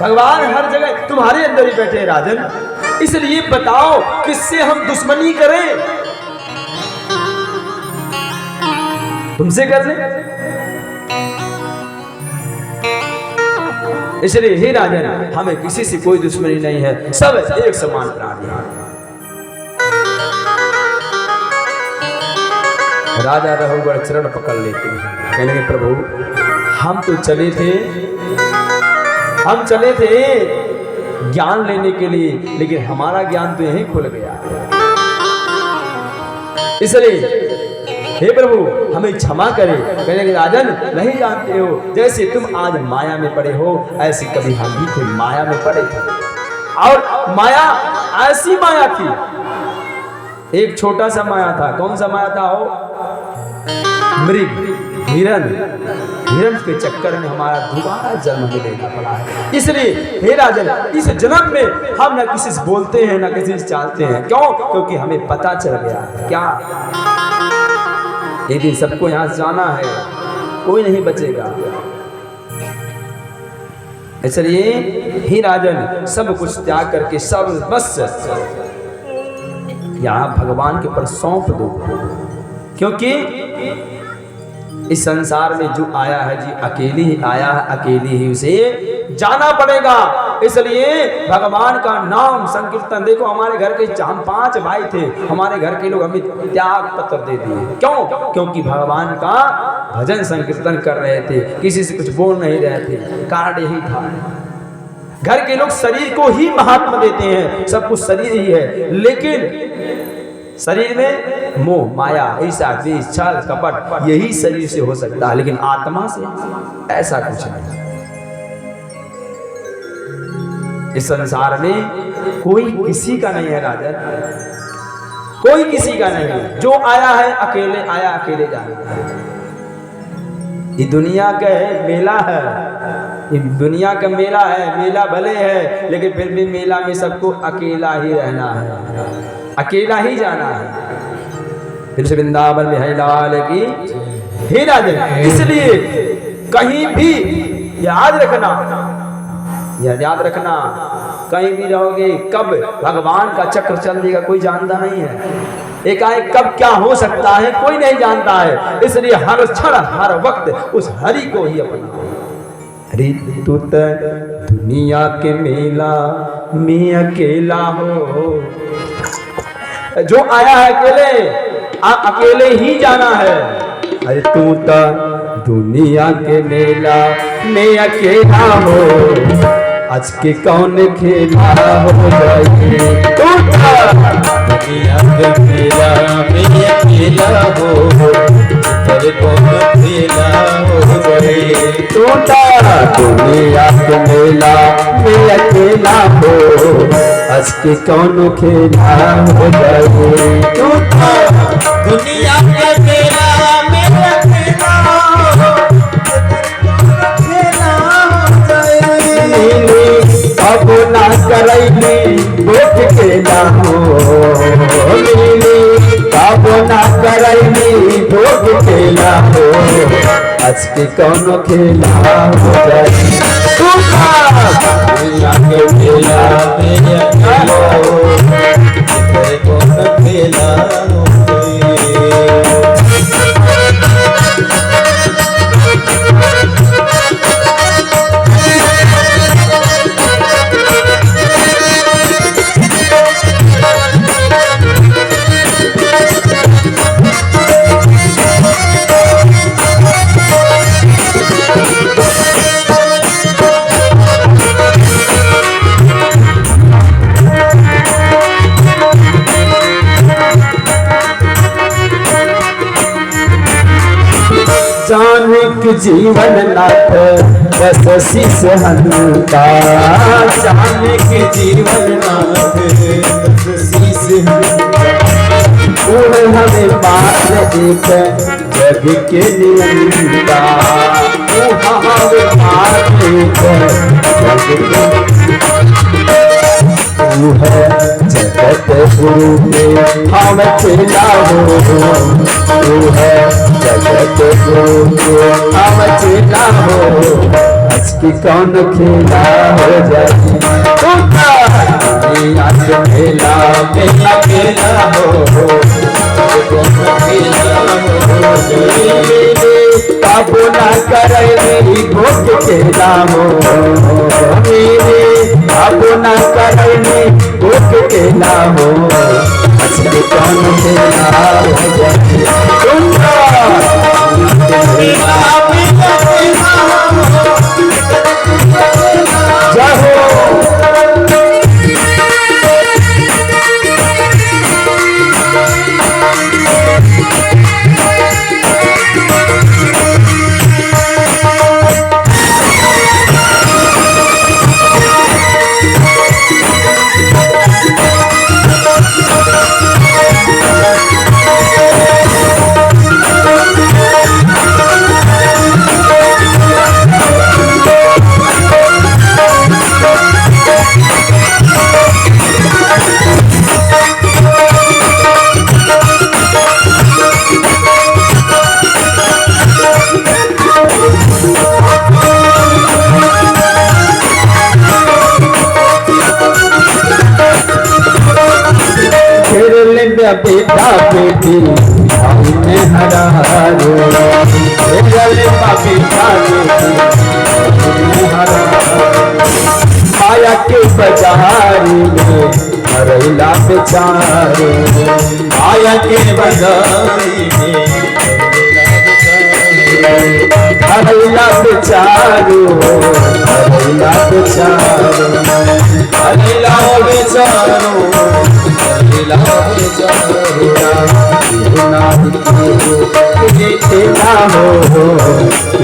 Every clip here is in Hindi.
भगवान हर जगह तुम्हारे अंदर ही बैठे हैं राजन, इसलिए बताओ किससे हम दुश्मनी करें? तुमसे कर ले। इसलिए हे राजन, हमें किसी से कोई दुश्मनी नहीं है, सब एक समान प्राणी हैं। राजा रघुवर चरण पकड़ लेते हैं, कहने लगे प्रभु हम तो चले थे ज्ञान लेने के लिए, लेकिन हमारा ज्ञान तो यहीं खुल गया। इसलिए हे प्रभु हमें क्षमा करें। कहने लगे राजन नहीं जानते हो, जैसे तुम आज माया में पड़े हो ऐसे कभी हम भी थे माया में पड़े थे। और माया ऐसी माया थी, एक छोटा सा माया था। कौन सा माया था? हो मृग हिरण के चक्कर में हमारा दोबारा जन्म लेना पड़ा है। इसलिए हे राजन, इस जन्म में हम न किसी से बोलते हैं न किसी से चाहते हैं। क्यों? क्योंकि हमें पता चल गया क्या एक दिन सबको यहाँ से जाना है, कोई नहीं बचेगा। इसलिए हे राजन, सब कुछ त्याग करके सब बस यहाँ भगवान के ऊपर सौंप दो, क्योंकि इस संसार में जो आया है जी अकेली ही आया है, अकेली ही उसे जाना पड़ेगा। इसलिए भगवान का नाम संकीर्तन, देखो हमारे घर के हम 5 भाई थे, हमारे घर के लोग हमें त्याग पत्र दे दिए। क्यों? क्योंकि भगवान का भजन संकीर्तन कर रहे थे, किसी से कुछ बोल नहीं रहे थे। कारण यही था, घर के लोग शरीर को ही महात्मा देते हैं, सब कुछ शरीर ही है, लेकिन शरीर में मोह माया ईर्ष्या द्वेष छल कपट यही शरीर से हो सकता है, लेकिन आत्मा से ऐसा कुछ नहीं। इस संसार में कोई किसी का नहीं है राजन, कोई किसी का नहीं है। जो आया है अकेले आया अकेले जाना। ये दुनिया का है मेला है, ये दुनिया का मेला है, मेला भले है लेकिन फिर भी मेला में सबको अकेला ही रहना है, अकेला ही जाना है। फिर से वृंदावन में है लाल की हे राजन। इसलिए कहीं भी याद रखना, याद रखना, कहीं भी रहोगे कब भगवान का चक्र चल देगा कोई जानता नहीं है। एकाएक कब क्या हो सकता है कोई नहीं जानता है। इसलिए हर क्षण हर वक्त उस हरि को ही अपना। हरि तू दुनिया के मेला में अकेला हो, जो आया है अकेले अकेले ही जाना है। अरे तू तो दुनिया के मेला में अकेला हो, आज के कौन खेला हो जाए। तू तो दुनिया के मेला में अकेला हो, आज के कौन खेला हो जाए। तू तो दुनिया के मेला में अकेला हो, आज के कौन खेला हो जाए। तू तो दुनिया के मेला में अकेला हो, खेला हो जाए। अब ना करैली गोट के ना हो, अब ना करैली गोट के ना हो, आज के कौन खेला हो जाए। तू दुनिया के मेला में अकेला हो, तेरे कौन खेला हो जाए। जानक जीवन नाथ बस शीस हनुका, जानक जीवन नाथ बस शीस हनुका, हमें पार एक जग के नियंता, हमें पार एक जग के तू है जगत गुरु के हम चेला हो। तू है जगत गुरु के हम चेला हो, हंस के कौन खेला हो जाए आज मेला में अकेला हो काबू ना करे मेरी भूख खेला हो मेरे काबू ना करे मेरी भूख खेला हो हंस के कौन खेला हो जाए बेटा बेटी भाई में हरा रो बेटा बेटा बेटी हरा माया के बाजार में हरैला बेचारे माया के बाजार में हरैला बेचारो हरैला बेचारो हरैला बेचारो ना हो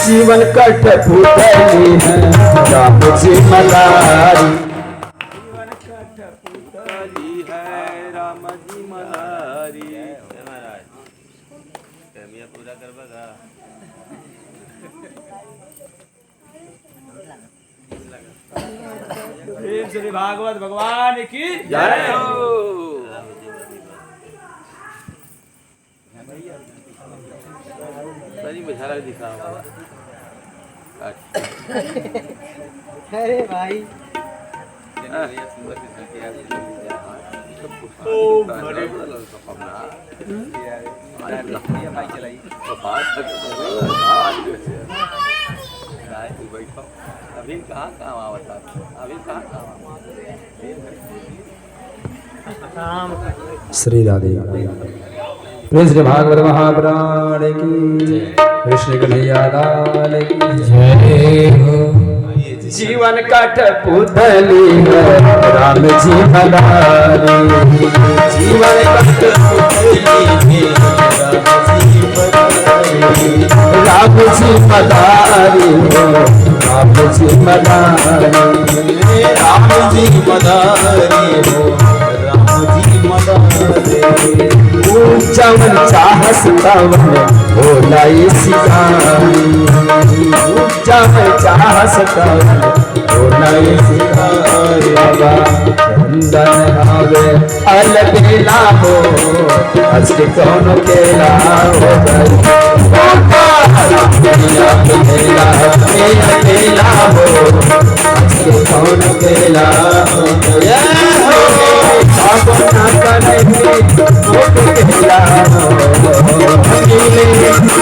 जीवन कठपुतली है राम जी मलारी जीवन कठपुतली है राम जी मलारी पूरा कर बगा श्री भागवत भगवान की जय हो। दिखा अरे भाई अभी कहाँ काम आवता अभी कहाँ काम श्री राधे कृष्ण भागवत महापुराण की कृष्ण कन्हैया लाल की जय हो। जीवन कठपुतली है राम जी मलारी जीवन कठपुतली है राम जी मलारी राम जी मदारी हो, राम जी मदारी, राम जी मदारी हो, राम जी मदारी। जवन चाहस तवन होला सिखाई, जवन चाहस तवन होला सिखाई। बाबा चंदन हवे अलबेला हो, अस्त कौन केला हो जाए। अकेला अकेला हो, अस्त कौन केला हो जाए। बाबा ना करेंगे वो केला हो, अकेले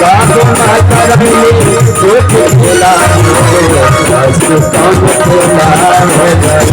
बाबा ना करेंगे वो केला हो, अस्त कौन केला हो जाए।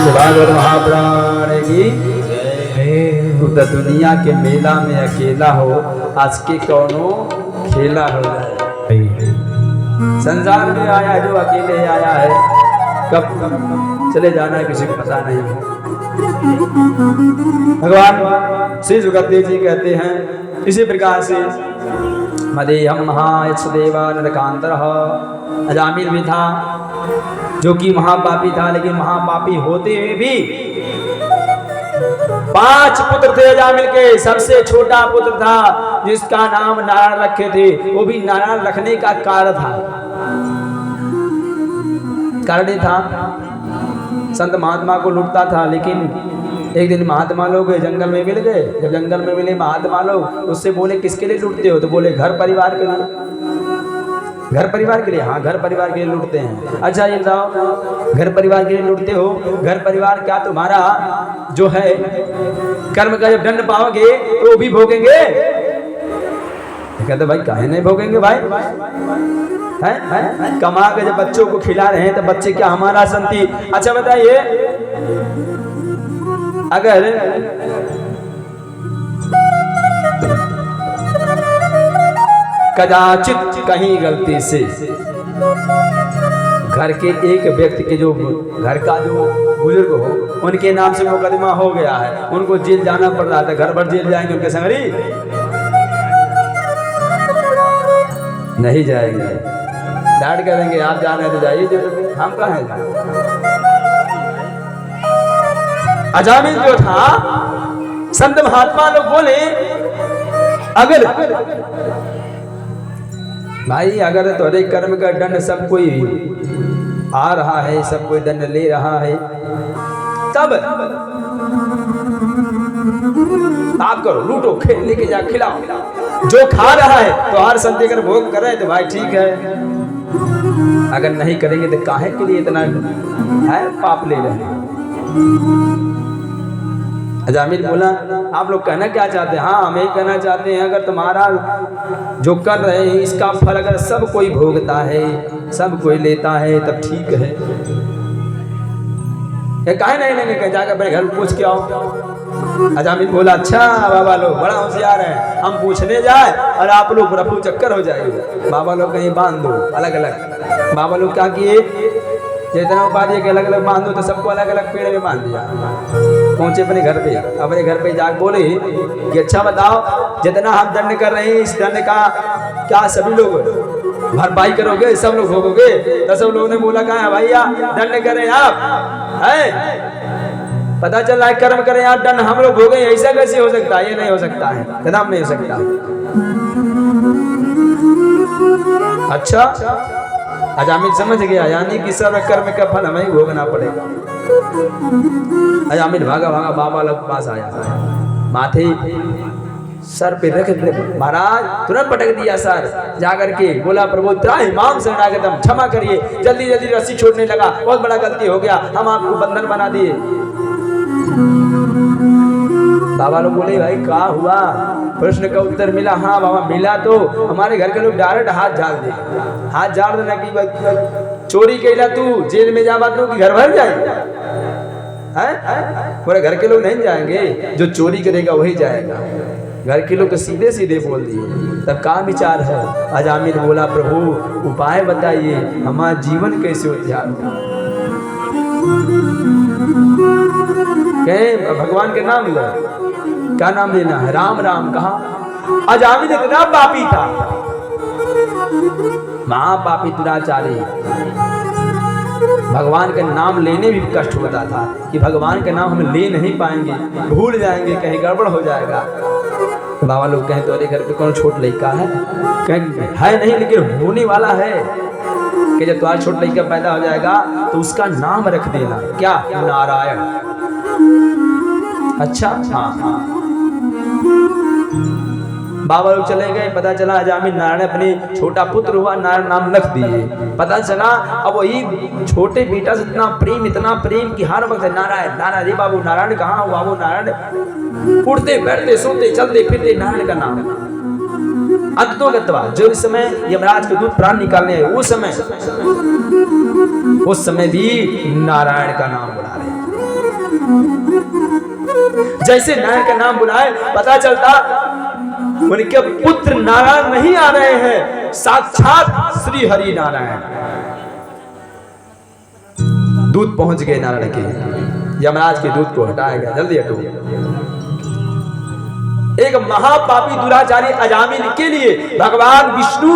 भागवत महापुराण की तू तो दुनिया के मेला में अकेला हो, आज के कौनो खेला हो जाए। संसार में आया जो अकेले आया है, कब चले जाना है किसी को पता नहीं। भगवान श्री सुखदेव जी कहते हैं इसी प्रकार से मदेहम महायक्षदेवा नरकांतरः, अजामिल भी था जो कि महापापी था, लेकिन महापापी होते हुए भी 5 पुत्र थे अजामिल के। सबसे छोटा पुत्र था जिसका नाम नारायण रखे थे, वो भी नारायण रखने का कारण था संत महात्मा को लूटता था। लेकिन एक दिन महात्मा लोग जंगल में मिल गए। जब जंगल में मिले महात्मा लोग, उससे बोले किसके लिए लूटते हो? तो बोले घर परिवार के लिए। घर परिवार के लिए? हाँ, घर परिवार के लिए लूटते हैं। अच्छा ये बताओ, घर परिवार के लिए लूटते हो, घर परिवार क्या तुम्हारा जो है कर्म का जब दंड पाओगे तो वो भी भोगेंगे? कहते भाई काहे नहीं भोगेंगे भाई, है? कमा के जब बच्चों को खिला रहे हैं तो बच्चे क्या हमारा संति। अच्छा बताइए, अगर कदाचित कहीं गलती से घर के एक व्यक्ति के जो घर का जो बुजुर्ग हो उनके नाम से मुकदमा हो गया है, उनको जेल जाना पड़ रहा था, घर भर जेल जाएंगे उनके संगरी? नहीं जाएंगे। डांट करेंगे आप जाना है तो जाइए जेल में, हम कहाँ हैं? अजामिल जो था, संत महात्मा लोग बोले अगर भाई अगर तोरे कर्म का दंड सब कोई आ रहा है, सब कोई दंड ले रहा है, तब आप करो, लूटो, खेल लेके जा, खिलाओ। जो खा रहा है तो हर संत अगर भोग कर रहे हैं तो भाई ठीक है, अगर नहीं करेंगे तो काहे के लिए इतना है पाप ले रहे हैं। अजामिल बोला आप लोग कहना क्या चाहते हैं? हाँ हम यही कहना चाहते हैं, अगर तुम्हारा जो कर रहे हैं इसका फल अगर सब कोई भोगता है, सब कोई लेता है, तब ठीक है। काहे नहीं लेंगे? कहीं जाकर अपने घर पूछ के आओ। अजामिल बोला अच्छा बाबा लोग बड़ा होशियार है, हम पूछने जाए और आप लोग रफू चक्कर हो जाएंगे। बाबा लोग कहीं बांध दो अलग अलग। बाबा लोग क्या किए, चेतना उपाध्याय के अलग अलग बांध दो, तो सबको अलग अलग पेड़ में बांध दिया। पहुंचे अपने घर पे जाकर बोले कि अच्छा बताओ, जितना हम दंड कर रहे हैं इस दंड का क्या सभी लोग भरपाई करोगे, सब लोग भोगोगे? तो सब लोगों ने बोला कहा भैया दंड करें आप, है पता चल रहा है कर्म करें आप, दंड हम लोग भोगे, ऐसा कैसे हो सकता है? ये नहीं हो सकता है, कदम नहीं हो सकता। अच्छा अजामिल समझ गया, यानी कि सब कर्म का फल हमें भोगना पड़ेगा। अजामिल भागा भागा बाबा लोग के पास आया, माथे सर पे रख दे, महाराज तुरंत पटक दिया सर जाकर के, बोला प्रभु त्राहिमाम शरणागतम, क्षमा करिए, जल्दी जल्दी रस्सी छोड़ने लगा, बहुत बड़ा गलती हो गया, हम आपको बंधन बना दिए। बाबा लोग बोले भाई क्या हुआ? प्रश्न का उत्तर मिला, हाँ बाबा मिला, तो हमारे घर के लोग डायरेक्ट हाथ झाड़ दे, हाथ झाड़ देना कि चोरी कैला तू जेल में जा बात कि घर भर जाएगा है? पूरे घर के लोग नहीं जाएंगे, जो चोरी करेगा वही जाएगा। घर के लोग तो सीधे सीधे बोल दिए। तब का विचार है? अजामिल बोला प्रभु उपाय बताइए, हमारा जीवन कैसे उद्धार हो? कहे भगवान के नाम लो। क्या नाम लेना है? राम राम कहा। अजामिल इतना पापी था, महापापी दुराचारी, भगवान का नाम लेने भी कष्ट होता था कि भगवान का नाम हम ले नहीं पाएंगे, भूल जाएंगे, कहीं गड़बड़ हो जाएगा। तो बाबा लोग कहें तुम्हारे घर पे कौन छोट लड़का है? कहें है नहीं, लेकिन होने वाला है कि जब तुम्हारा छोट लड़का पैदा हो जाएगा तो उसका नाम रख देना। क्या? नारायण। अच्छा हाँ। बाबा लोग चले गए, पता चला अजामिल नारायण अपने छोटा पुत्र हुआ, नारायण नाम रख दिए। पता चला अब वही छोटे बेटा से इतना प्रेम कि हर वक्त नारायण नारायण। रे बाबू नारायण कहाँ हुआ? वो नारायण उठते बैठते सोते चलते फिरते नारायण का नाम। अंतोगतवा जो इस समय यमराज के दूत प्राण निकालने आए उस समय भी नारायण का नाम बुला रहे। जैसे नारायण का नाम बुलाए पता चलता उनके पुत्र नारायण नहीं आ रहे हैं, साक्षात श्री हरि नारायण। दूत पहुंच गए नारायण के, यमराज के दूत को हटाया गया, जल्दी हटो। एक महापापी दुराचारी अजामिल के लिए भगवान विष्णु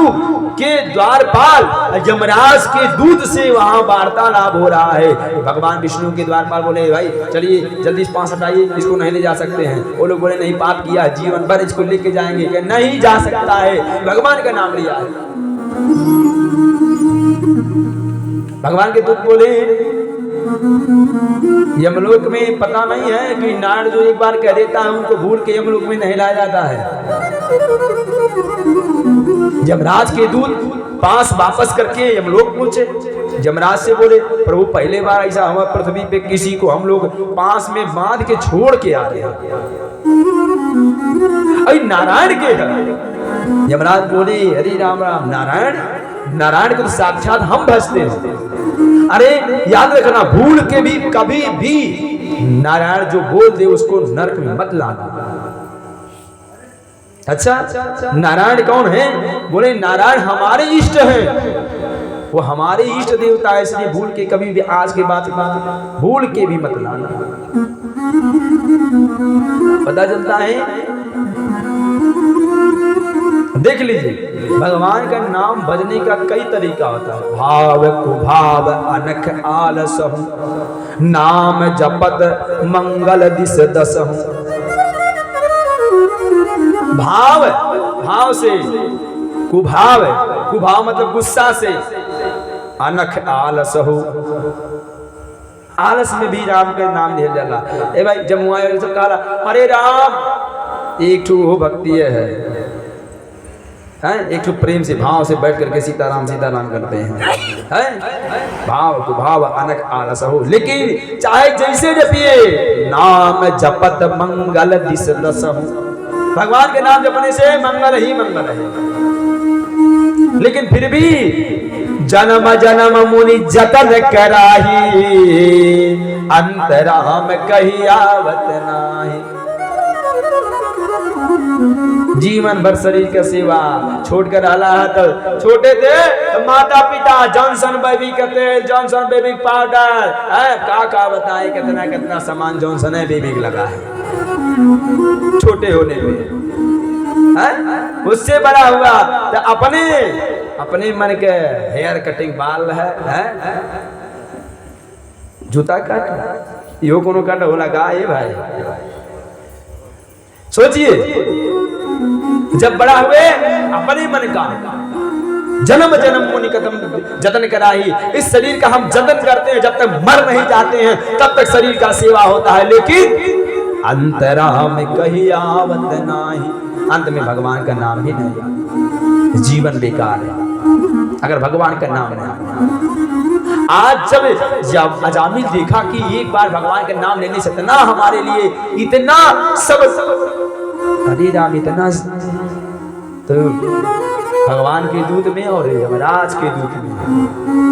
के द्वारपाल यमराज के दूत से वहां वार्तालाप हो रहा है। भगवान विष्णु के द्वारपाल बोले भाई चलिए जल्दी इस पास हटाइए, इसको नहीं ले जा सकते हैं। वो लोग बोले नहीं, पाप किया जीवन भर इसको लेके जाएंगे। कि नहीं जा सकता है, भगवान का नाम लिया है। भगवान के दूत बोले यमलोक में पता नहीं है कि नारायण जो एक बार कह देता है उनको भूल के यमलोक में नहीं लाया जाता है। यमराज के दूत पास वापस करके यमलोक पहुंचे, यमराज से बोले प्रभु पहले बार ऐसा हुआ पृथ्वी पे किसी को हम लोग पास में बांध के छोड़ के आ रहे हैं, अरे नारायण के है। यमराज बोले हरि राम राम, नारायण को तो साक्षात हम भजते हैं। अरे याद रखना, भूल के भी कभी भी नारायण जो बोल दे उसको नरक में मत लाना। अच्छा नारायण कौन है? बोले नारायण हमारे इष्ट हैं, वो हमारे इष्ट देवता है, इसलिए भूल के कभी भी आज के बाद भूल के भी मत लाना। पता चलता है, देख लीजिए भगवान का नाम भजने का कई तरीका होता है। भाव कुभाव अनख आलसहु, नाम जपत मंगल दिस दसहु। भाव से, कुभाव मतलब गुस्सा से, अनख आलसहु आलस में भी राम का नाम लिया जाला। ए भाई जमुआ सब कहा हरे राम, एक ठू वो भक्ति है एक तो प्रेम से भाव से बैठ करके सीताराम करते हैं। भाव को भाव अनक आलस हो, लेकिन चाहे जैसे जपिए नाम जपत मंगल दिस दस हो। भगवान के नाम जपने से मंगल ही मंगल है। लेकिन फिर भी जन्म जन्म मुनि जतन कराही, अंतराम कही आवत नाही। जीवन भर शरीर का सेवा छोड़कर आला है। तो छोटे थे तो माता पिता जॉनसन बेबी का तेल, जॉनसन बेबी पाउडर का बताए कितना कितना सामान जॉनसन है बेबी लगा है छोटे होने में। उससे बड़ा हुआ तो अपने मन के हेयर कटिंग बाल है जूता काट यो कोनो काट होला का ये भाई। सोचिए जब बड़ा हुए अपने मन का जन्म जन्म मुनि कदम जतन कराही। इस शरीर का हम जतन करते हैं, जब तक मर नहीं जाते हैं तब तक शरीर का सेवा होता है। लेकिन अंतराम कही आवत नाही, अंत में भगवान का नाम ही नहीं, जीवन बेकार है अगर भगवान का नाम नहीं। आज जब अजामिल देखा कि एक बार भगवान के नाम लेने से इतना हमारे लिए इतना सब, अरे राम इतना तो भगवान के दूत में और यमराज के दूत में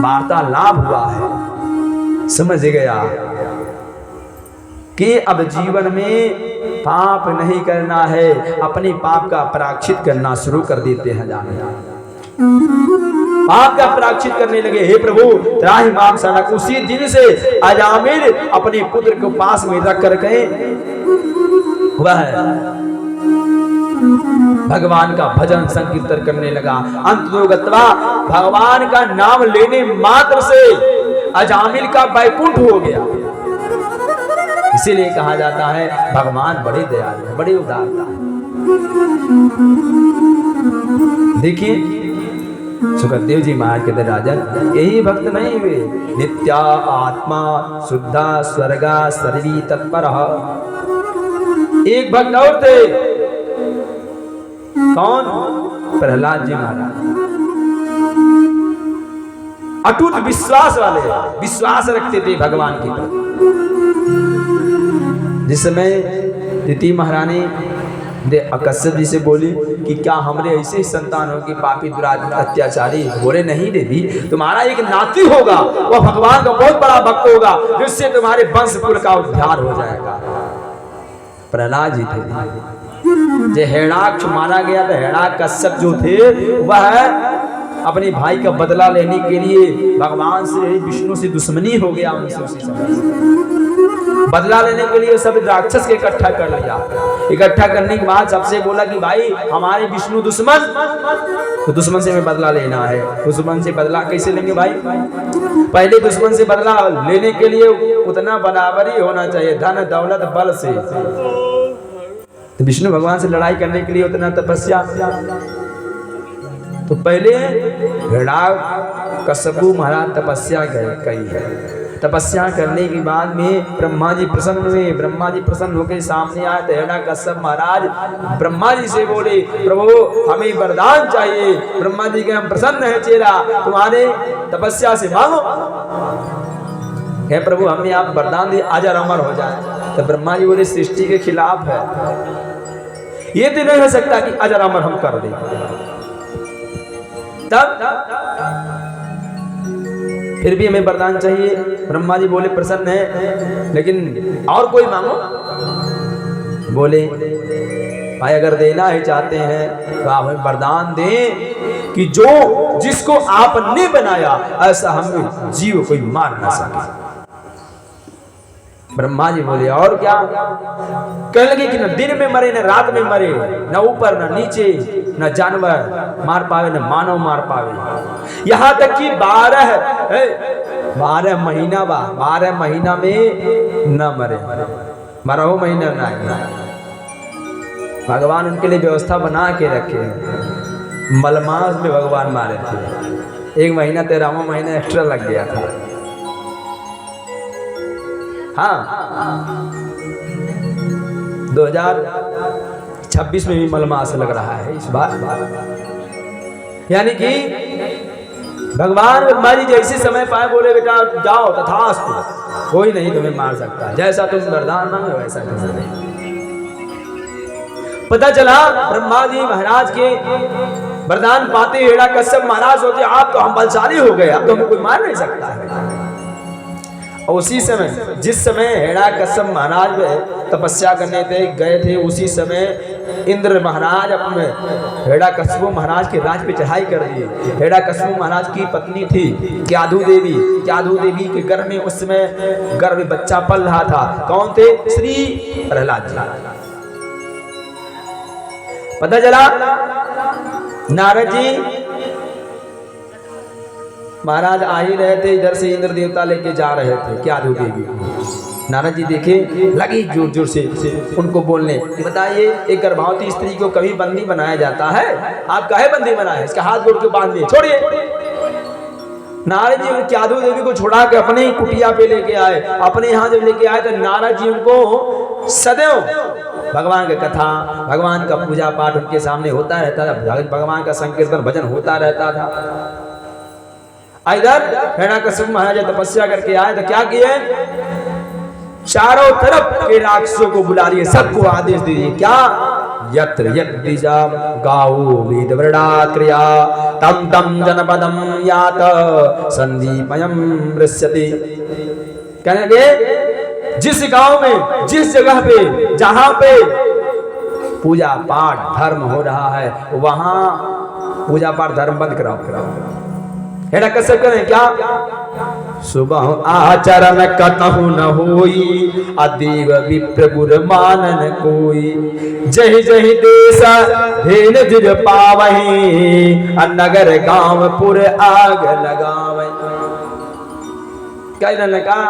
वार्तालाप हुआ है। समझ गया कि अब जीवन में पाप नहीं करना है, अपने पाप का प्रायश्चित करना शुरू कर देते हैं। जाने पाप का प्रायश्चित करने लगे। हे प्रभु त्राहि माम शरणक। उसी दिन से अजामिल अपने पुत्र को पास में रख करके वह भगवान का भजन संकीर्तन करने लगा। अंततोगत्वा भगवान का नाम लेने मात्र से अजामिल का वैकुंठ हो गया। इसीलिए कहा जाता है भगवान बड़े दयालु है, बड़े उदारता है। देखिए सुखदेव जी महाराज कहते राजन यही भक्त नहीं हुए, नित्या आत्मा शुद्धा स्वर्गा सर्वी तत्पर। एक भक्त और थे, कौन? प्रहलाद जी महाराज। अटूट विश्वास वाले, विश्वास रखते थे भगवान के प्रति। जिस समय दिति महारानी कश्यप जी से बोली कि क्या हमरे ऐसे संतान हो कि पापी दुराचारी अत्याचारी बोले नहीं देवी, तुम्हारा एक नाती होगा, वह भगवान का बहुत बड़ा भक्त होगा, जिससे तुम्हारे वंश कुल का उद्धार हो जाएगा। प्रहलाद जी थे। जो हेणाक्ष मारा गया था, हेणाक्ष कश्यप जो थे वह अपने भाई का बदला लेने के लिए भगवान से विष्णु से दुश्मनी हो गया। उनसे उसी समय बदला लेने के लिए सब राक्षस के इकट्ठा कर लिया। इकट्ठा करने के बाद सबसे बोला कि भाई हमारे विष्णु दुश्मन, तो दुश्मन से हमें बदला लेना है। दुश्मन से बदला कैसे लेंगे भाई? पहले दुश्मन से बदला लेने के लिए उतना बराबरी होना चाहिए, धन दौलत बल से। तो विष्णु भगवान से लड़ाई करने के लिए उतना तपस्या। तो पहले कश्यप महाराज तपस्या करी है। तपस्या करने के बाद में ब्रह्मा जी प्रसन्न हुए। ब्रह्मा जी प्रसन्न होकर सामने आए तो कश्यप महाराज ब्रह्मा जी से बोले प्रभु हमें वरदान चाहिए। ब्रह्मा जी के हम प्रसन्न है चेहरा, तुम्हारे तपस्या से मांगो। हे प्रभु हमें आप वरदान दिए अजर अमर हो जाए। तो ब्रह्मा जी बोले सृष्टि के खिलाफ है, ये तो नहीं हो सकता कि अजर अमर हम कर दें। तब फिर भी हमें वरदान चाहिए। ब्रह्मा जी बोले प्रसन्न है, लेकिन और कोई मांगो। बोले भाई अगर देना ही चाहते हैं तो आप हमें वरदान दें कि जो जिसको आपने बनाया ऐसा हम जीव कोई मार ना सके। ब्रह्मा जी बोले और क्या? कहने लगे कि न दिन में मरे न रात में मरे, न ऊपर न नीचे, न जानवर मार पावे न मानव मार पावे। यहाँ तक कि 12 महीना 12 महीना में न मरे, 12 महीना न। भगवान उनके लिए व्यवस्था बना के रखे। मलमास में भगवान मारे थे, 1 महीना 13वां महीना एक्स्ट्रा लग गया था। हाँ 2026 में भी मलमास लग रहा है इस बार। यानी कि भगवान ब्रह्मा जी जैसे समय पाए बोले बेटा जाओ तथास्तु, कोई नहीं तुम्हें मार सकता, जैसा तुम वरदान मांगे वैसा नहीं। पता चला ब्रह्मा जी महाराज के वरदान पाते हिरण्यकश्यप महाराज होते आप तो हम बलशाली हो गए, अब तो हमें कोई मार नहीं सकता है। और उसी समय जिस समय हिरण्यकश्यप महाराज तपस्या करने गए थे, उसी समय इंद्र महाराज अपने हिरण्यकश्यप महाराज के राज पे चढ़ाई कर दिए। हिरण्यकश्यप महाराज की पत्नी थी क्याधु देवी। क्याधु देवी के गर्भ में उस समय गर्भ बच्चा पल रहा था। कौन थे? श्री प्रहलाद जी। पता चला नारद जी महाराज आ ही रहे थे, इधर से इंद्र देवता लेके जा रहे थे क्याधु देवी। नारद जी देखे, लगी जोर जोर से उनको बोलने, बताइए एक गर्भवती स्त्री को कभी बंदी बनाया जाता है? आप काहे बंदी बनाए? इसका हाथ जोड़ के बांध दिए, छोड़िए। नारद जी क्याधु देवी को छुड़ा के अपने ही कुटिया पे लेके आए। अपने यहाँ जब लेके आए तो नारद जी उनको सदैव भगवान की कथा, भगवान का पूजा पाठ उनके सामने होता रहता था, भगवान का संकीर्तन भजन होता रहता था। इधर हिरण्यकश्यप महाराज तपस्या करके आए तो क्या किए? चारों तरफ के राक्षसों को बुला लिए, सबको आदेश दीजिए क्या यत्र यद्विजा गावो वेदव्रड़ा क्रिया तम तम जनपदम यात संदीपयम दृश्यते। कहने लगे जिस गांव में, जिस जगह पे, जहां पे पूजा पाठ धर्म हो रहा है, वहां पूजा पाठ धर्म बंद कराओ। हेड़ा कैसे करें क्या? सुबह आचरण कतहु न होई, अदेव विप्र गुर मानन कोई। जहि जहि देश धेन जुज पावहि, नगर गांव पुर आग लगावै। क्या इन्होंने कहा?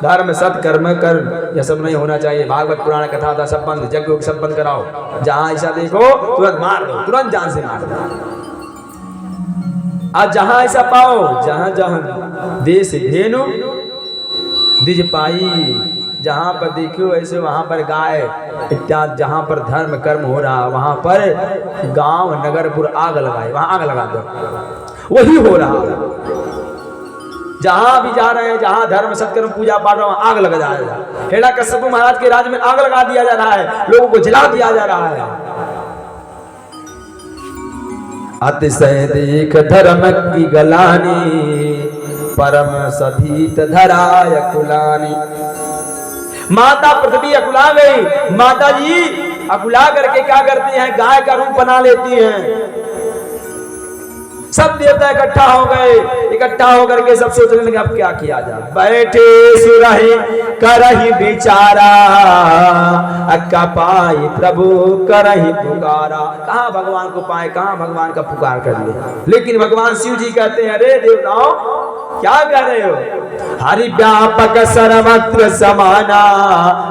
धर्म सत्कर्म कर, यह सब नहीं होना चाहिए। भागवत पुराण कथा था सब बंद, यज्ञ सब बंद कराओ। जहां ऐसा देखो तुरंत मार दो, तुरंत जान से मार दो। आज जहां ऐसा पाओ, जहां जहां देश धेनु द्विज पाई, जहां पर देखो ऐसे वहां पर गाय इत्यादि, जहां पर धर्म कर्म हो रहा वहां पर गांव नगरपुर आग लगाए, वहां आग लगा दो। वही हो रहा है। जहां भी जा रहे हैं, जहां धर्म सत्कर्म पूजा पाठ वहां आग लगा जाएगा। हेड़ा कश्यप महाराज के राज्य में आग लगा दिया जा रहा है, लोगों को जला दिया जा रहा है। अतिशय देख धर्म की गलानी, परम सधीत धराय कुलानी। माता पृथ्वी अकुला गई। माता जी अकुला करके क्या करती हैं? गाय का रूप बना लेती हैं। सब देवता इकट्ठा हो गए। इकट्ठा होकर के सब सोचने लगे अब क्या किया जाए। बैठे सुरहि करहि विचारा, अक्का पाई प्रभु करहि पुकारा। कहाँ भगवान को पाए, कहाँ भगवान का पुकार कर ले। लेकिन भगवान शिव जी कहते हैं अरे देवताओं क्या कर रहे हो? हरि व्यापक सर्वत्र समाना,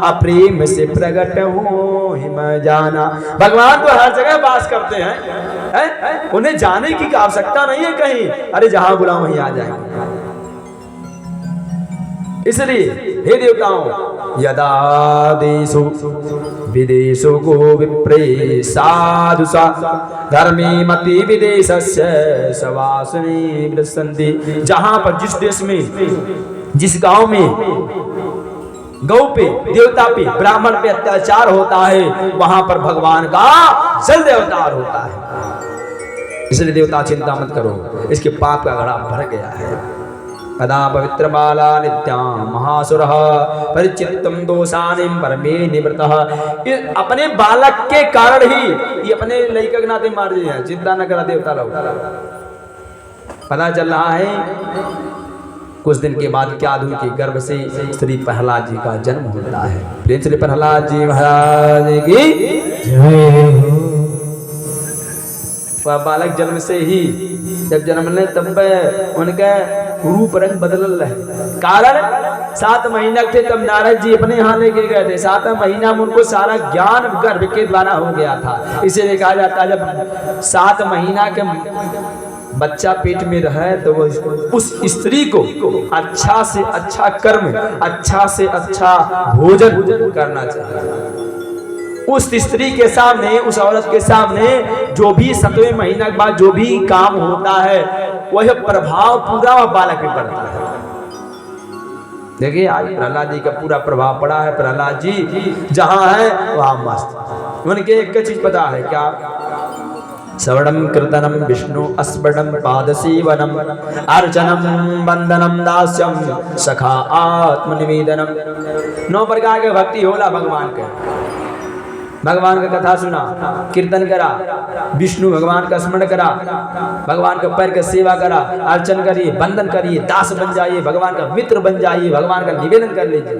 अप्रेम से प्रकट हो हिम जाना। भगवान तो हर जगह वास करते हैं, उन्हें जाने की आवश्यकता नहीं है कहीं। अरे जहां बुलाओ वहीं आ जाएंगे। इसलिए हे देवताओं, यदा देशो विदेशो गो विप्रे साधु सा धर्मे मति विदेशस्य सवासने वृसन्ति। जहां पर जिस देश में, जिस गांव में गौ पे, देवता पे, ब्राह्मण पे अत्याचार होता है, वहां पर भगवान का जल्द अवतार होता है। इसलिए देवता चिंता मत करो, इसके पाप का घड़ा भर गया है। कदा पवित्र बाला नित्यां महासुरः परिचित्तम दोषानिम परमे निवृतः। अपने बालक के कारण ही ये अपने लड़का के नाते मार दिए हैं। चिंता न करा देवता लोग। पता चल रहा है कुछ दिन के बाद क्या धू के गर्भ से श्री प्रहलाद जी का जन्म होता है। प्रेम श्री प्रहलाद जी महाराज की जय। बालक जन्म से ही जब जन्म ले तब उनका रूप रंग बदल है। कारण 7 महीना थे तब नारद जी अपने यहाँ लेके गए थे। 7 महीना में उनको सारा ज्ञान गर्भ के द्वारा हो गया था। इसीलिए कहा जाता है जब 7 महीना के बच्चा पेट में रहे तो वो उस स्त्री को अच्छा से अच्छा कर्म, अच्छा से अच्छा भोजन करना चाहिए। उस स्त्री के सामने, उस औरत के सामने जो भी 7वें महीना के बाद जो भी काम होता है वह प्रभाव पूरा बालक में पड़ता है। देखिए आज प्रहलाद जी का पूरा प्रभाव पड़ा है। प्रहलाद जी जहां है वहां मस्त। उनके एक चीज पता है क्या? श्रवणम कीर्तनम विष्णु अस्मरणम पादसेवनम अर्चनम वंदनम दास्यम सखा आत्मनिवेदनम। 9 प्रकार के भक्ति होला भगवान के। भगवान का कथा सुना, कीर्तन करा, विष्णु भगवान का स्मरण करा, भगवान के पैर का सेवा करा, अर्चन करिए, वंदन करिए, दास बन जाइए, भगवान का मित्र बन जाइए, भगवान का निवेदन कर लीजिए।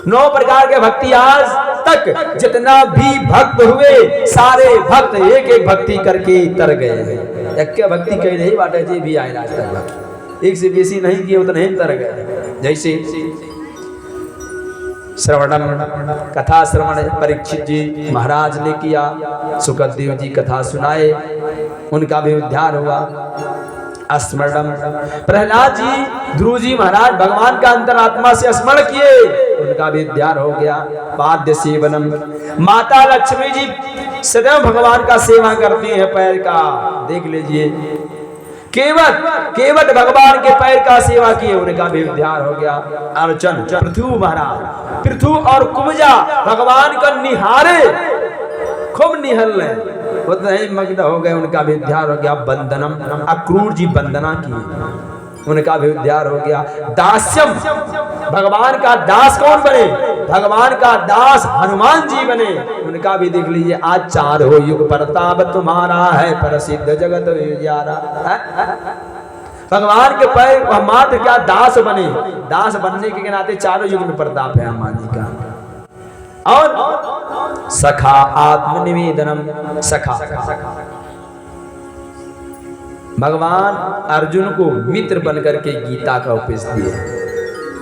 9 प्रकार के भक्ति आज तक जितना भी भक्त हुए सारे भक्त एक एक भक्ति करके तर गए हैं। एक भक्ति कही नहीं बाटे जी भी आए आज तक, एक से बेसी नहीं किए उतने ही तर गए। जैसे श्रवणम कथा श्रवण परीक्षित जी महाराज ने किया, सुखदेव जी कथा सुनाए, उनका भी उद्धार हुआ। स्मरणम प्रहलाद जी, ध्रुव जी महाराज भगवान का अंतरात्मा से स्मरण किए, उनका भी उद्धार हो गया। पाद्य सेवनम, माता लक्ष्मी जी सदैव भगवान का सेवा करती हैं पैर का, देख लीजिए। केवट भगवान के पैर का सेवा किए, उनका भी उद्धार हो गया। अर्चन पृथु महाराज, पृथु और कुब्जा भगवान का निहारे, खूब निहल रहे, उतने मग्न हो गए, उनका भी उद्धार हो गया। वंदनम, अक्रूर जी वंदना की, उनका भी उद्धार हो गया। दास्यम, भगवान का दास कौन बने? भगवान का दास हनुमान जी बने, उनका भी देख लीजिए। आज 4 युग प्रताप तुम्हारा है, प्रसिद्ध जगत विज्यारा। भगवान के पैर मात्र क्या दास बने, दास बनने के नाते 4 युग में प्रताप है हनुमान जी का। और सखा आत्मनिवेदनम, सखा भगवान अर्जुन को मित्र बनकर के गीता का उपदेश दिए।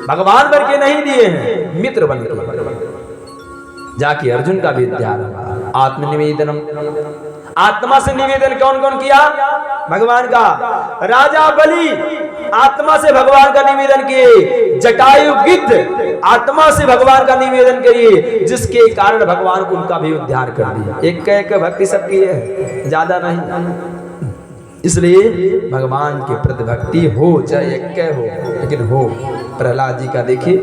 भगवान बन के नहीं दिए हैं, मित्र बन के जाके अर्जुन का भी ध्यान हुआ। आत्मनिवेदनम, आत्मा से निवेदन कौन कौन किया? भगवान का। राजा बलि आत्मा से भगवान का निवेदन किए, जटायु गिद्ध आत्मा से भगवान का निवेदन किए, जिसके कारण भगवान को उनका भी उद्धार कर दिया। एक भक्ति सबकी है, ज्यादा नहीं। इसलिए भगवान के प्रति भक्ति हो, चाहे एक हो, लेकिन हो। प्रहलाद जी का देखिए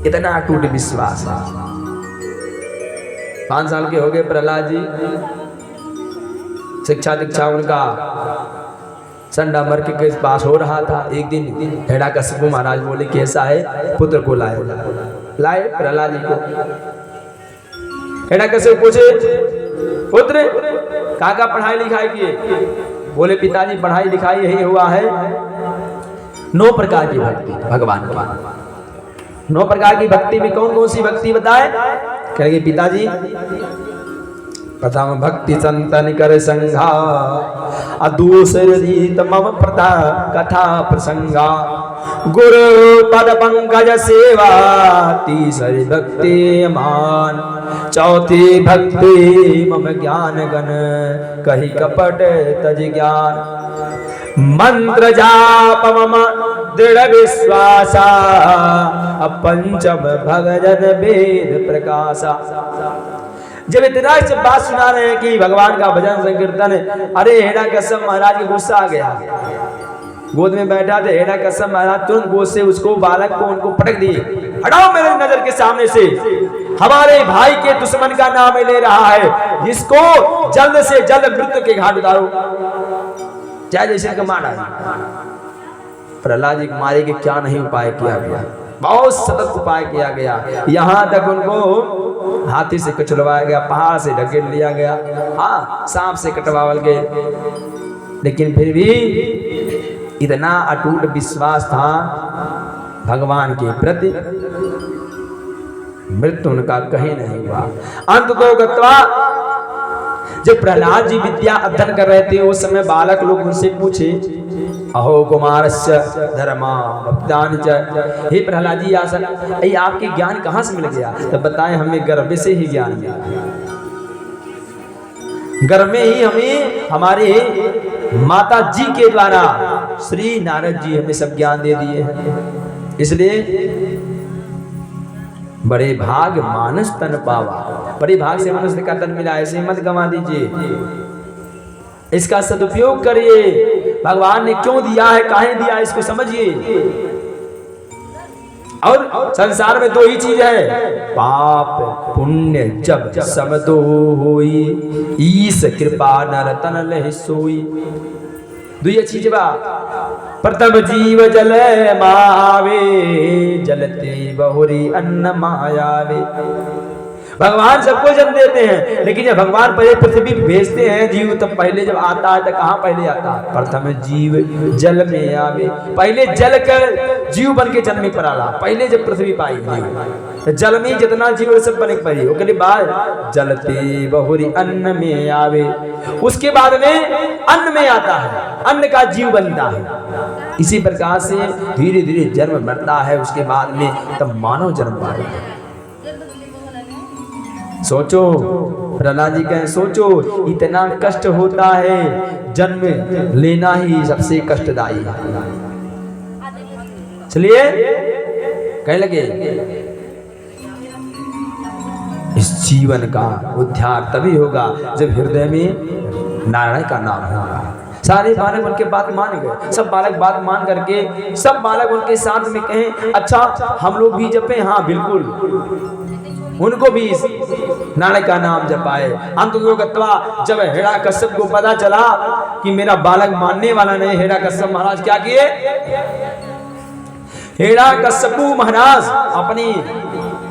इतना अटूट विश्वास है। 5 साल के हो गए प्रहलाद जी, शिक्षा दीक्षा उनका संडा मर के पास हो रहा था। एक दिन हिरण्यकशिपु महाराज बोले कि ऐसा है, पुत्र को लाए प्रहलाद जी को। हिरण्यकशिपु पूछे, पुत्र कहाँ पढ़ाई लिखाई किए? बोले पिताजी पढ़ाई लिखाई यही हुआ है 9 प्रकार की भक्ति भगवान की। 9 प्रकार की भक्ति में कौन कौन सी भक्ति बताए? कहेंगे पिताजी, प्रथम भक्ति संतन कर संघा, दूसरी मम प्रथा कथा प्रसंगा, गुरु पद पंकज सेवा, तीसरी भक्ति मान, चौथी भक्ति मम ज्ञान गण, कही कपट तज ज्ञान, मंत्र जाप मम दृढ़ विश्वासा, पंचम भगजन वेद प्रकाशा। जब इतना से बात सुना रहे हैं कि भगवान का भजन संकीर्तन, अरे हिरण्यकश्यप महाराज के गुस्सा आ गया। गोद में बैठा थे हिरण्यकश्यप महाराज, तुरंत गोद से उसको बालक को उनको पटक दिए, हटाओ मेरे नजर के सामने से, हमारे भाई के दुश्मन का नाम ले रहा है, इसको जल्द से जल्द मृत्यु के घाट उतारो, चाहे जैसे का मारा। प्रहलाद जी मारे के क्या नहीं उपाय किया गया, बहुत सतत उपाय किया गया। यहाँ तक उनको हाथी से कचलवाया गया, पहाड़ से ढकेल लिया गया, हाँ सांप से कटवावल गए, लेकिन फिर भी इतना अटूट विश्वास था भगवान के प्रति, मृत्यु उनका कहीं नहीं हुआ। अंत तो गत्वा जब प्रहलाद जी विद्या अध्ययन कर रहे थे, उस समय बालक लोग उनसे पूछे, अहो कुमारस्य धर्मा भक्तान च, हे प्रहलाद जी आसन, आपके ज्ञान कहाँ से मिल गया? तो बताएं, हमें गर्भ से ही ज्ञान मिला, गर्भ में ही हमें हमारे माता जी के द्वारा श्री नारद जी हमें सब ज्ञान दे दिए हैं। इसलिए बड़े भाग मानस तन पावा, बड़े भाग से मनुष्य का तन मिला, ऐसे मत गंवा दीजिए, इसका सदुपयोग करिए। भगवान ने क्यों दिया है, काहे दिया है, इसको समझिए। और संसार में 2 ही चीज है, पाप पुण्य जब सब तो होई, ईश कृपा नर तन लहि सोई। 2 चीज बा, प्रथम जीव जल मावे, जलते बहुरी अन्न मायावे। भगवान सबको जन्म देते हैं, लेकिन जब भगवान पहले पृथ्वी पे भेजते हैं जीव, तब पहले जब आता है तो कहाँ पहले आता है? प्रथम जीव जल में आवे, पहले जल कर जीव बन के जन्म पर आला, पहले जब पृथ्वी पाई तो जल में जितना जीव सब बने पड़ी, उसके बाद जलते बहुरी अन्न में आवे, उसके बाद में अन्न में आता है, अन्न का जीव बनता है। इसी प्रकार से धीरे धीरे जन्म बढ़ता है, उसके बाद में तब मानव जन्म पाता है। सोचो, प्रहलाद जी कहें सोचो, इतना कष्ट होता है, जन्म लेना ही सबसे कष्टदायी है। चलिए कहने लगे, इस जीवन का उद्धार तभी होगा जब हृदय में नारायण का नाम होगा। सारे बालक उनके बात मान गए, सब बालक बात मान करके सब बालक उनके साथ में कहें, अच्छा हम लोग भी जपे? हाँ बिल्कुल, उनको भी नारायण का नाम जपाए। अंत गत्वा जब हिरण्यकश्यप को पता चला कि मेरा बालक मानने वाला नहीं, हिरण्यकश्यप महाराज क्या किए, हिरण्यकश्यप महाराज अपनी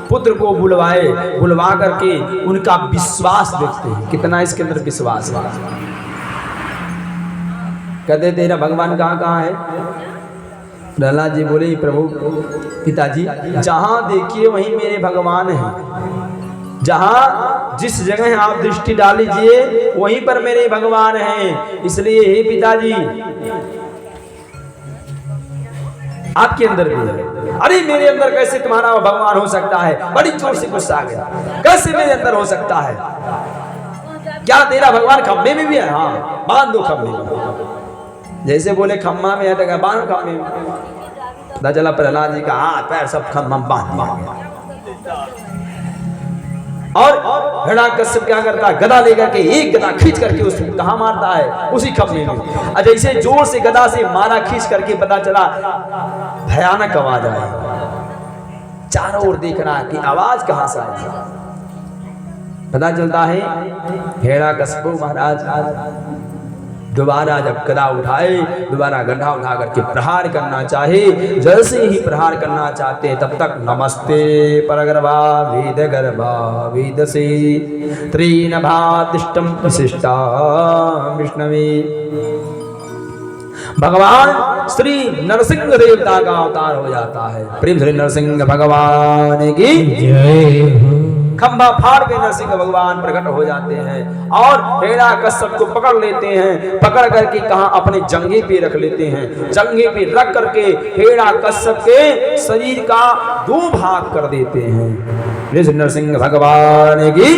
पुत्र को बुलवा करके उनका विश्वास देखते हैं, कितना इसके अंदर विश्वास है। कहते तेरा भगवान कहाँ है? प्रहलाद जी बोले प्रभु पिताजी जहां देखिए वहीं मेरे भगवान हैं, जहां जिस जगह आप दृष्टि डाल लीजिए वहीं पर मेरे भगवान हैं। इसलिए हे पिताजी आपके अंदर भी है। अरे मेरे अंदर कैसे तुम्हारा भगवान हो सकता है? बड़ी जोर से गुस्सा आ गया, कैसे मेरे अंदर हो सकता है? क्या तेरा भगवान खम्भे में भी है? हाँ बांध दो खम्भे में। जैसे बोले खम्भा में है तो बांध खम्भे में। पता चला प्रहलाद जी का हाथ पैर सब खम्भा बांध दिया। और हिरण्यकश्यप क्या करता है, गदा लेकर के एक गदा खींच करके उसको कहाँ मारता है? उसी खम्भे में। और जैसे जोर से गदा से मारा खींच करके पता चला भयानक आवाज आई। चारों ओर देख रहा है कि आवाज कहां से आई। पता चलता है हिरण्यकश्यप महाराज दोबारा जब गदा उठाए, दोबारा गड्ढा उठा करके प्रहार करना चाहे, जैसे ही प्रहार करना चाहते तब तक नमस्ते परगर्भा वेद गर्भा वेदसे त्रिनभातिष्ठं विशिष्टा विष्णवे। भगवान श्री नरसिंह देवता का अवतार हो जाता है। प्रेम श्री नरसिंह भगवान की जय। खंभा फाड़ के नरसिंह भगवान प्रकट हो जाते हैं और हिरण्यकश्यप को पकड़ लेते हैं। पकड़ करके कहाँ अपने जंघे पे रख लेते हैं। जंघे पे रख करके हिरण्यकश्यप के शरीर का 2 भाग कर देते हैं। नरसिंह भगवान की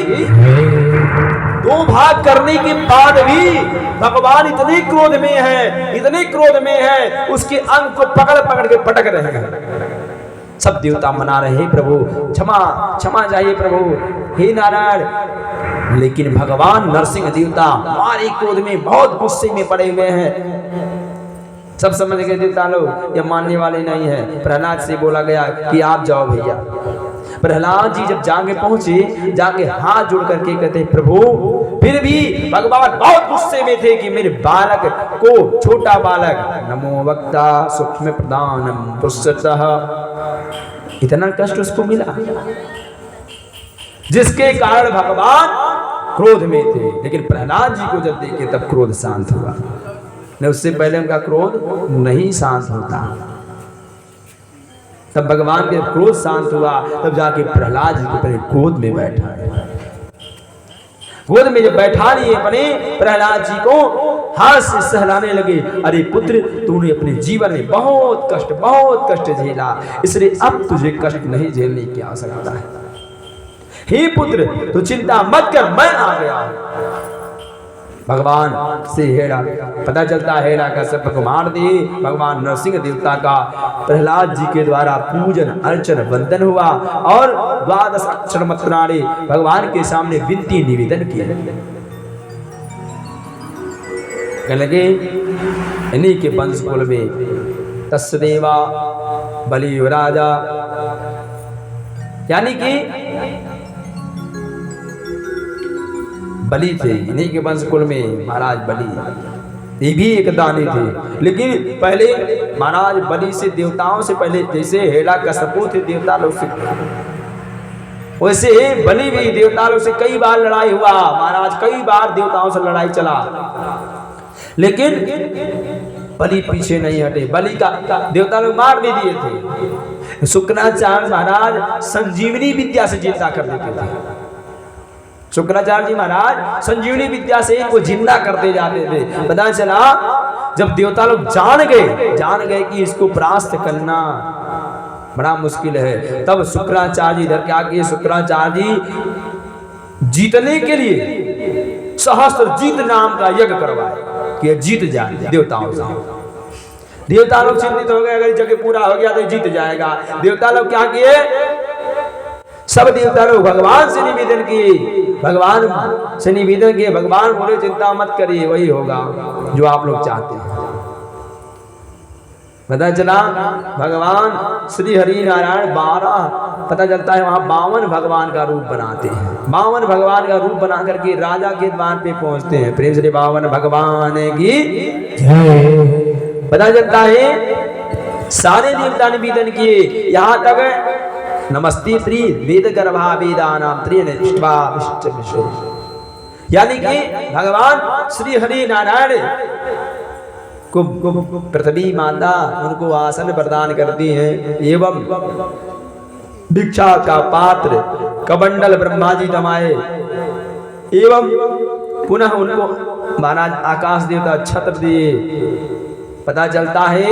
2 भाग करने के बाद भी भगवान इतने क्रोध में है, इतने क्रोध में है, उसके अंग को पकड़ पकड़ के पटक रहे हैं। सब देवता मना रहे हैं प्रभु क्षमा क्षमा चाहिए प्रभु, हे नारायण। लेकिन भगवान नरसिंह देवता हमारे क्रोध में बहुत गुस्से में पड़े हुए हैं। सब समझ गए देवता लोग ये मानने वाले नहीं है। प्रहलाद से बोला गया कि आप जाओ भैया। प्रहलाद जी जब जाके पहुंचे, जाके हाथ जोड़ करके कहते प्रभु, फिर भी भगवान बहुत गुस्से में थे कि मेरे बालक को, छोटा बालक, नमो वक्ता सूक्ष्म प्रदानम पुरुषतः, इतना कष्ट उसको मिला जिसके कारण भगवान क्रोध में थे। लेकिन प्रहलाद जी को जब देखे तब क्रोध शांत हुआ, नहीं उससे पहले उनका क्रोध नहीं शांत होता। तब भगवान के क्रोध शांत हुआ, तब जाके प्रहलाद जी को पहले गोद में बैठा है। गोद में जब बैठा लिए अपने प्रहलाद जी को, हाथ से सहलाने लगे। अरे पुत्र, तूने अपने जीवन में बहुत कष्ट झेला, इसलिए अब तुझे कष्ट नहीं झेलने की आवश्यकता है। हे पुत्र, तू चिंता मत कर, मैं आ गया। भगवान से पता चलता है हिरण्यकश्यप को मार दे। भगवान नरसिंह देवता का प्रहलाद जी के द्वारा पूजन अर्चन वंदन हुआ और 12 अक्षर मंत्राणे भगवान के सामने विनती निवेदन किया। लगे इन्हीं के वंश कुल में तस्देवा बलि राजा, यानी कि बलि थे। इन्हीं के वंश कुल में महाराज बलि, ये भी एक दानी थे। लेकिन पहले महाराज बलि से देवताओं से पहले, जैसे हिरण्यकश्यप थे देवता लोग से, वैसे बलि भी देवता लोग से कई बार लड़ाई हुआ। महाराज कई बार देवताओं से लड़ाई चला, लेकिन बलि पीछे नहीं हटे। बलि का देवता लोग मार भी दिए थे। शुक्राचार्य महाराज संजीवनी विद्या से जिंदा कर देते थे। शुक्राचार्य जी महाराज संजीवनी विद्या से इनको जिंदा करते जाते थे। पता चला जब देवता लोग जान गए कि इसको परास्त करना बड़ा मुश्किल है, तब शुक्राचार्य जी इधर क्या किए, शुक्राचार्य जी जीतने के लिए सहस्त्र जीत नाम का यज्ञ करवाए कि जीत जाए देवताओं से। देवता लोग चिंतित हो गए, अगर जगह पूरा हो गया तो जीत जाएगा। देवता लोग क्या किए, सब देवता लोग भगवान से निवेदन किए। भगवान बोले चिंता मत करिए, वही होगा जो आप लोग चाहते हैं। पता चला भगवान श्री हरि नारायण 12 पता चलता है वहां 52 भगवान का रूप बनाते हैं। 52 भगवान का रूप बना करके राजा के द्वार पे पहुंचते हैं। प्रेम से 52 भगवान की जय। पता चलता है सारे देवता निवेदन किए, यहाँ तक नमस्ते त्रि वेद गर्भा वेदानाम त्रिनिष्ठा विष्णु, यानी कि भगवान श्री हरि नारायण को पृथ्वी माता उनको आसन प्रदान करती है एवं भिक्षा का पात्र कमंडल ब्रह्मा जी तमाए एवं पुनः उनको महाराज आकाश देवता छत्र दिए। पता चलता है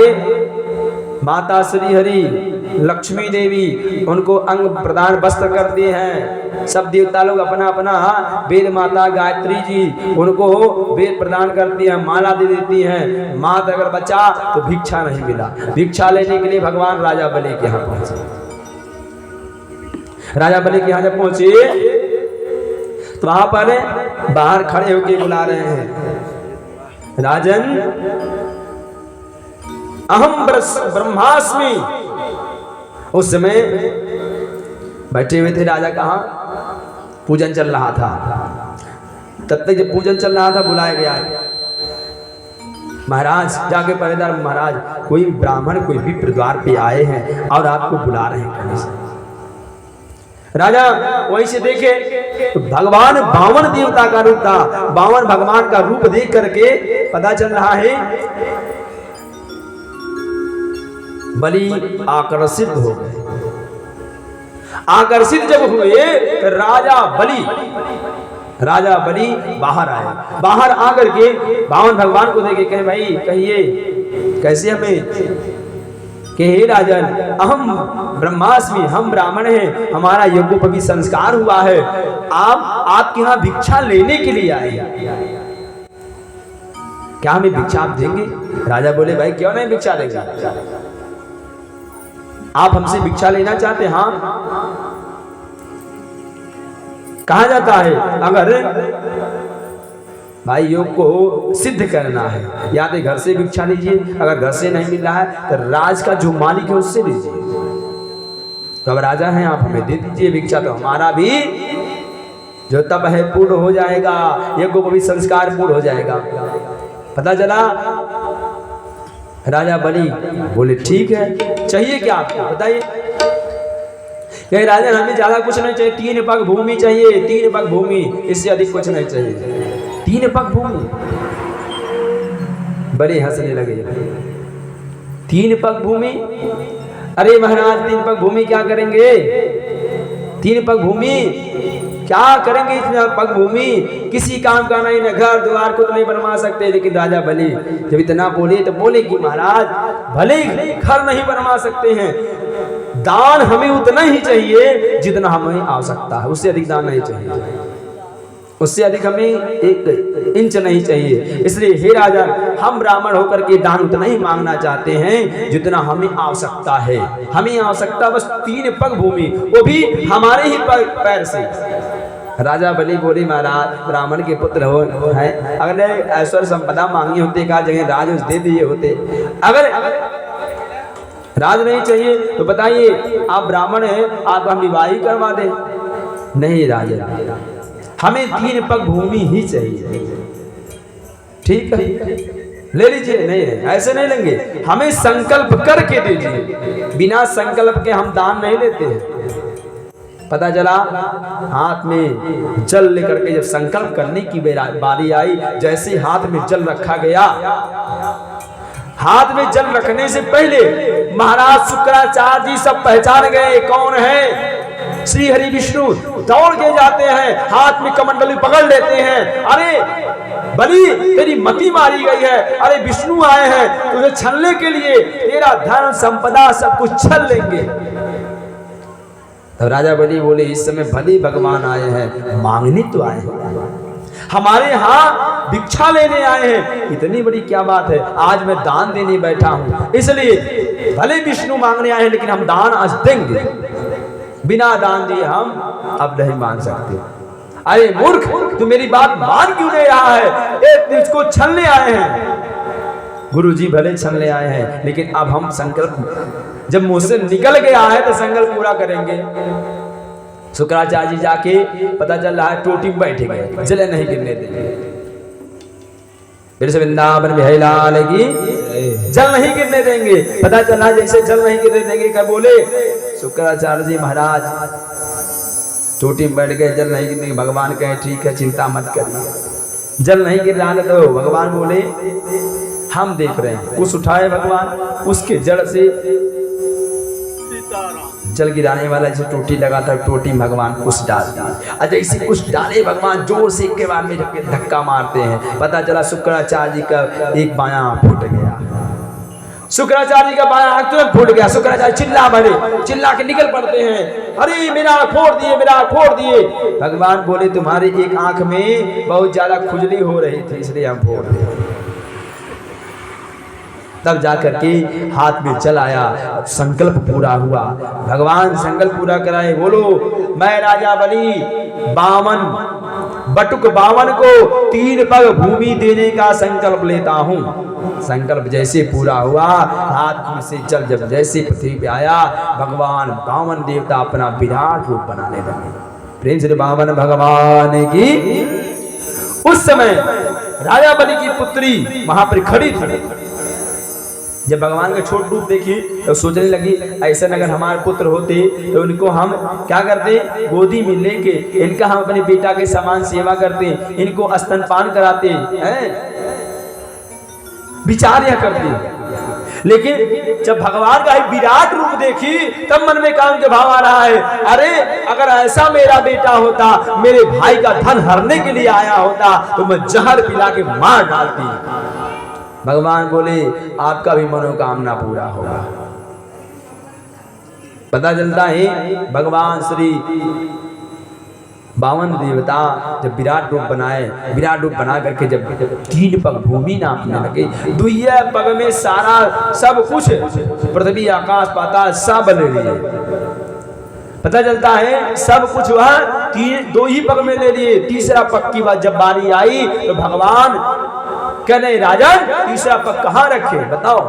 माता श्री हरि लक्ष्मी देवी उनको अंग प्रदान वस्त्र करते हैं। सब देवता लोग अपना अपना वेद माता गायत्री जी उनको वेद प्रदान करती है, माला दे देती हैं। मात अगर बचा तो भिक्षा नहीं मिला, भिक्षा लेने के लिए भगवान राजा बलि के यहाँ पहुंचे। राजा बलि के यहाँ जब पहुंचे तो वहां पर बाहर खड़े होकर बुला रहे हैं, राजन अहम ब्रह्मास्मि। उस समय बैठे हुए थे राजा, कहाँ पूजन चल रहा था। तब तक जब पूजन चल रहा था बुलाया गया महाराज, जाके पहरेदार महाराज कोई ब्राह्मण कोई भी द्वार पे आए हैं और आपको बुला रहे हैं कहीं से। राजा वहीं से देखे तो भगवान 52 देवता का रूप था। 52 भगवान का रूप देख करके पता चल रहा है बलि आकर्षित हो गए। आकर्षित जब हुए तो राजा बलि बाहर आए। बाहर आकर के 52 भगवान को देखे, कहे भाई कहिए कैसे हमें, कहे राजन अहम ब्रह्मास्मि, हम ब्राह्मण हैं, हमारा यज्ञोपवीत संस्कार हुआ है, आप आपके यहाँ भिक्षा लेने के लिए आए, क्या हमें भिक्षा आप देंगे? राजा बोले भाई क्यों नहीं भिक्षा देंगे, आप हमसे भिक्षा लेना चाहते? हाँ। कहा जाता है अगर भाई योग को सिद्ध करना है या तो घर से भिक्षा लीजिए, अगर घर से नहीं मिल रहा है तो राज का जो मालिक है उससे लीजिए। तो अब राजा हैं आप हमें दे दीजिए भिक्षा, तो हमारा भी जो तप है पूर्ण हो जाएगा, यज्ञोपवीत संस्कार पूर्ण हो जाएगा। पता चला राजा बलि बोले ठीक है, चाहिए क्या आपको बताइए। कहे राजा हमें ज्यादा कुछ नहीं चाहिए, 3 पग भूमि चाहिए, 3 पग भूमि, इससे अधिक कुछ नहीं चाहिए। 3 पग भूमि, बड़े हंसने लगे। 3 पग भूमि, अरे महाराज 3 पग भूमि क्या करेंगे? 3 पग भूमि क्या करेंगे? इतना पग भूमि किसी काम का नहीं, न घर द्वार को तो नहीं बनवा सकते। लेकिन राजा बलि जब इतना बोले तो बोले कि महाराज भले घर नहीं बनवा सकते हैं, दान हमें उतना ही चाहिए जितना हमें आवश्यकता है, उससे अधिक दान नहीं चाहिए, उससे अधिक हमें 1 इंच नहीं चाहिए। इसलिए हे राजा हम ब्राह्मण होकर के दान उतना ही मांगना चाहते हैं जितना हमें आवश्यकता है। हमें आवश्यकता बस 3 पग भूमि, वो भी हमारे ही पैर से। राजा बलि बोले महाराज ब्राह्मण के पुत्र हो है, अगर ऐश्वर्य संपदा मांगी होते कहा जगह राज दे दिए होते। अगर राज नहीं चाहिए तो बताइए आप ब्राह्मण हैं, आप हम विवाह करवा दें। नहीं राजा हमें 3 पग भूमि ही चाहिए। ठीक है ले लीजिए। नहीं ऐसे नहीं लेंगे, हमें संकल्प करके दीजिए, बिना संकल्प के हम दान नहीं लेते हैं। पता चला हाथ में जल लेकर के जब संकल्प करने की बारी आई, जैसे हाथ में जल रखा गया, हाथ में जल रखने से पहले महाराज शुक्राचार्य जी सब पहचान गए कौन है श्री हरि विष्णु। दौड़ के जाते हैं, हाथ में कमंडली पकड़ लेते हैं। अरे बलि तेरी मति मारी गई है, अरे विष्णु आए हैं तुझे छलने के लिए, तेरा धन संपदा सब कुछ छल लेंगे। तो राजा बलि बोले इस समय भले भगवान आए हैं, मांगने तो आए हैं, हमारे यहाँ भिक्षा लेने आए हैं, इतनी बड़ी क्या बात है, आज मैं दान देने बैठा हूं, इसलिए भले विष्णु मांगने आए हैं लेकिन हम दान आज देंगे, बिना दान दिए हम अब नहीं मांग सकते। अरे मूर्ख तू मेरी बात मान क्यों नहीं रहा है, इसको छलने आए हैं। गुरु जी भले छन ले आए हैं, लेकिन अब हम संकल्प जब मुंह से निकल गया है तो संकल्प पूरा करेंगे। शुक्राचार्य जी जाके पता चल रहा है टोटी में बैठे गए, जले नहीं गिरने देंगे। फिर से वृंदावन बिहारी लाल की जल नहीं गिरने देंगे। पता चला जैसे जल नहीं गिरने देंगे, क्या बोले शुक्राचार्य जी महाराज टोटी में बैठ गए, जल नहीं गिरने। भगवान कहे ठीक है, चिंता मत करिए, जल नहीं गिर रहा तो भगवान बोले हम देख रहे हैं। कुछ उठाए भगवान, उसके जड़ से जल गिराने वाला जो टोटी लगा था, टोटी में भगवान कुछ डाल दिया। अच्छा इसी कुछ डाले भगवान जोर से एक के बाद में धक्का मारते हैं। पता चला शुक्राचार्य जी का एक बायां फूट गया, शुक्राचार्य जी का बायां आंख तुरंत फूट गया। शुक्राचार्य चिल्ला भरे, चिल्ला के निकल पड़ते हैं, अरे मेरा फोड़ दिए, मेरा फोड़ दिए। भगवान बोले तुम्हारी एक आंख में बहुत ज्यादा खुजली हो रही थी, इसलिए हम फोड़ दिए। तब जाकर के हाथ में जल आया, संकल्प पूरा हुआ। भगवान संकल्प पूरा कराए, बोलो मैं राजा बलि बामन बटुक बावन को 3 पग भूमि देने का संकल्प लेता हूँ। संकल्प जैसे पूरा हुआ, हाथ में से जल जब जैसे पृथ्वी पे आया, भगवान बामन देवता अपना विराट रूप बनाने लगे। प्रेम से बामन भगवान की। उस समय राजा बलि की पुत्री वहां पर खड़ी थी। जब भगवान का छोट रूप देखी तो सोचने लगी ऐसा अगर हमारे पुत्र होते तो उनको हम क्या करते, गोदी में लेके इनका हम अपने बेटा के समान सेवा करते, इनको स्तनपान कराते हैं, विचार यह करते। लेकिन जब भगवान का विराट रूप देखी तब मन में काम के भाव आ रहा है, अरे अगर ऐसा मेरा बेटा होता, मेरे भाई का धन हरने के लिए आया होता तो मैं जहर पिला के मार डालती। भगवान बोले आपका भी मनोकामना पूरा होगा। पता चलता है भगवान श्री बावन देवता जब विराट रूप बनाए, विराट रूप बना करके जब 3 पग भूमि नापने लगे, 2 पग में सारा सब कुछ पृथ्वी आकाश पाताल सब ले लिए। पता चलता है सब कुछ वह 2 ही पग में ले लिए। तीसरा पग की बात जब बारी आई तो भगवान कहने राजन तीसरा पग कहाँ रखे बताओ।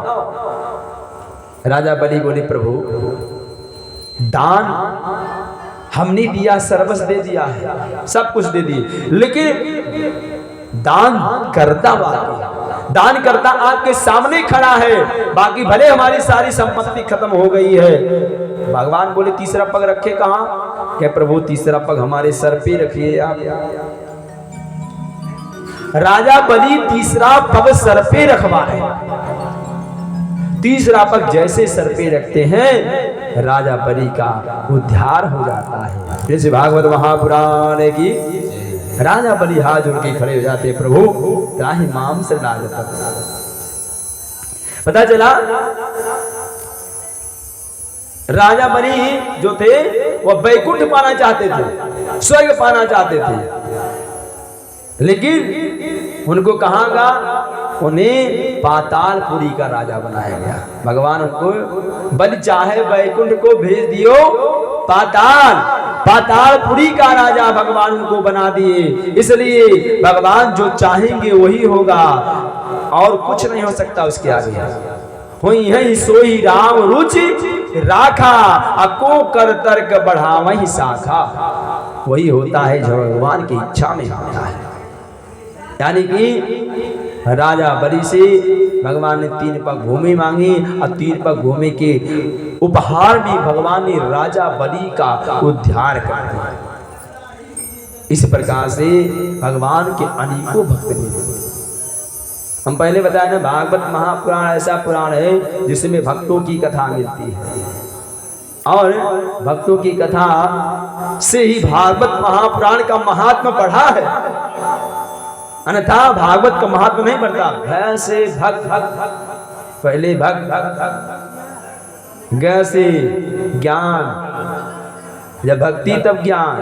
राजा बलि बोले प्रभु दान हमने दिया, सर्वस्व दे दिया है, सब कुछ दे दिए, लेकिन दान करता बाकी, दान करता आपके सामने खड़ा है, बाकी भले हमारी सारी संपत्ति खत्म हो गई है। भगवान बोले तीसरा पग रखे कहाँ? क्या प्रभु तीसरा पग हमारे सर पे रखिए आप। राजा बलि तीसरा पग सर पे रखवाए। तीसरा पग जैसे सर पे रखते हैं राजा बलि का उद्धार हो जाता है। जैसे भागवत महापुराण की राजा बलि हाथ जोड़ के खड़े हो जाते, प्रभु त्राहि माम शरणागतम्। पता चला राजा बलि जो थे वह वैकुंठ पाना चाहते थे, स्वर्ग पाना चाहते थे, लेकिन उनको कहाँ का, उन्हें पातालपुरी का राजा बनाया गया। भगवान उनको बलि चाहे वैकुंठ को भेज दियो, पातालपुरी का राजा भगवान उनको बना दिए। इसलिए भगवान जो चाहेंगे वही होगा और कुछ नहीं हो सकता उसके आगे। हुई है सोई राम रुचि राखा, अको कर तर्क बढ़ावही शाखा। वही होता है जो भगवान की इच्छा में होता है। यानी कि राजा बलि से भगवान ने 3 पग भूमि मांगी और 3 पग भूमि के उपहार में भगवान ने राजा बलि का उद्धार कर दिया। इस प्रकार से भगवान के अनेकों भक्त मिले। हम पहले बताया ना भागवत महापुराण ऐसा पुराण है जिसमें भक्तों की कथा मिलती है, और भक्तों की कथा से ही भागवत महापुराण का महात्मा बढ़ा है, अन्यथा भागवत का महात्मा नहीं बढ़ता। भय से भक्त पहले भक्त ग से ज्ञान, जब भक्ति तब ज्ञान,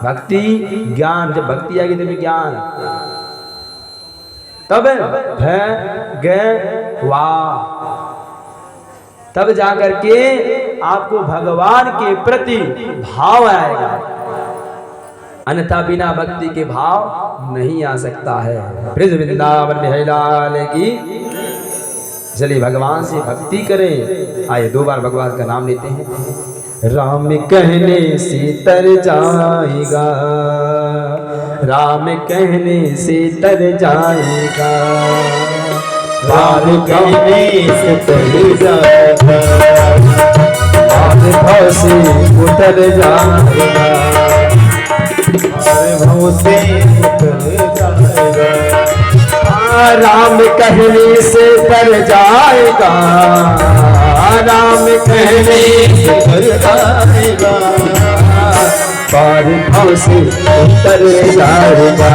भक्ति ज्ञान, जब भक्ति आएगी तब ज्ञान, तब भय ग वा, तब जाकर के आपको भगवान के प्रति भाव आएगा, अन्यथा बिना भक्ति के भाव नहीं आ सकता है। ब्रज वृंदावन बिहारी लाल की चलिए भगवान से भक्ति करें। आइए 2 बार भगवान का नाम लेते हैं। राम कहने से तर जाएगा, राम कहने से तर जाएगा, राम कहने से तर जाएगा, भव से उतर जाएगा, भव से उतर जाएगा। राम कहने से तर जाएगा, राम कहने से तर जाएगा, पार भव से उतर जाएगा,